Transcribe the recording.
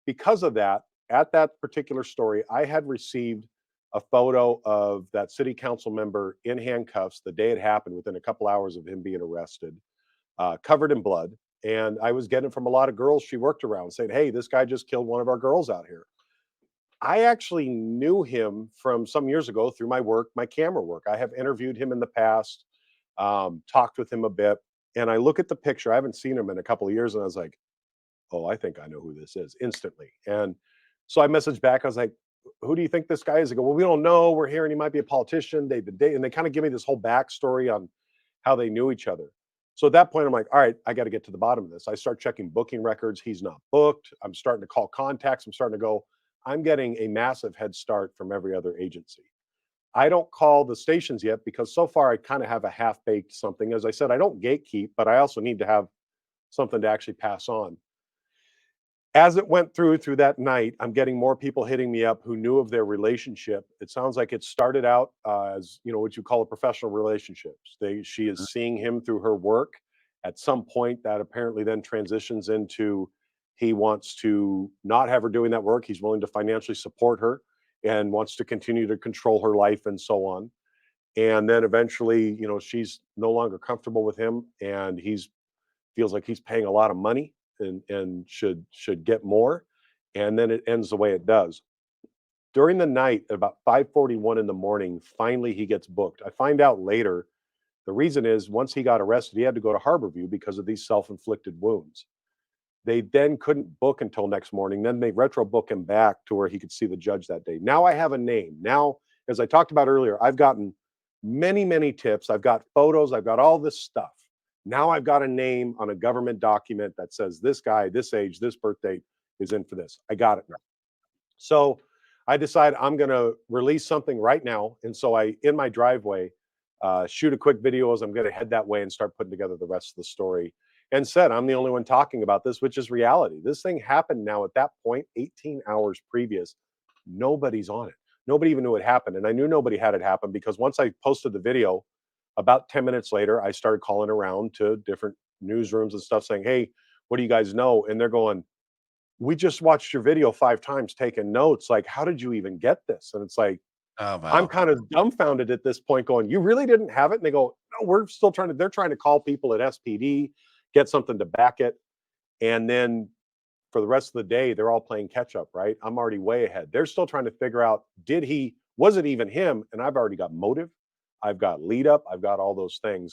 because of that, at that particular story, I had received a photo of that city council member in handcuffs the day it happened, within a couple hours of him being arrested, covered in blood. And I was getting it from a lot of girls she worked around saying, "Hey, this guy just killed one of our girls out here." I actually knew him from some years ago through my work, my camera work. I have interviewed him in the past, talked with him a bit. And I look at the picture. I haven't seen him in a couple of years. And I was like, "Oh, I think I know who this is," instantly. And so I messaged back. I was like, "Who do you think this guy is?" They go, "Well, we don't know. We're hearing he might be a politician. They've been dating." And they kind of give me this whole backstory on how they knew each other. So at that point, I'm like, "All right, I got to get to the bottom of this." I start checking booking records. He's not booked. I'm starting to call contacts. I'm starting to go, I'm getting a massive head start from every other agency. I don't call the stations yet because so far I kind of have a half baked something. As I said, I don't gatekeep, but I also need to have something to actually pass on. As it went through that night, I'm getting more people hitting me up who knew of their relationship. It sounds like it started out as, what you call a professional relationships. She is seeing him through her work. At some point, that apparently then transitions into he wants to not have her doing that work. He's willing to financially support her and wants to continue to control her life and so on. And then eventually, she's no longer comfortable with him, and he's feels like he's paying a lot of money and should get more, and then it ends the way it does. During the night, at about 5:41 in the morning, finally he gets booked. I find out later the reason is once he got arrested, he had to go to Harborview because of these self-inflicted wounds. They then couldn't book until next morning. Then they retro book him back to where he could see the judge that day. Now I have a name. Now, as I talked about earlier, I've gotten many, many tips. I've got photos. I've got all this stuff. Now I've got a name on a government document that says this guy, this age, this birth date is in for this. I got it now. So I decide I'm going to release something right now. And so in my driveway, shoot a quick video as I'm going to head that way and start putting together the rest of the story. And said, I'm the only one talking about this, which is reality. This thing happened now at that point, 18 hours previous. Nobody's on it. Nobody even knew it happened. And I knew nobody had it happen because once I posted the video, about 10 minutes later, I started calling around to different newsrooms and stuff saying, "Hey, what do you guys know?" And they're going, "We just watched your video 5 times taking notes. Like, how did you even get this?" And it's like, Oh, I'm wow. kind of dumbfounded at this point going, "You really didn't have it?" And they go, "No, we're still trying to," they're trying to call people at SPD, get something to back it. And then for the rest of the day, they're all playing catch up, right? I'm already way ahead. They're still trying to figure out, was it even him? And I've already got motive. I've got lead up. I've got all those things.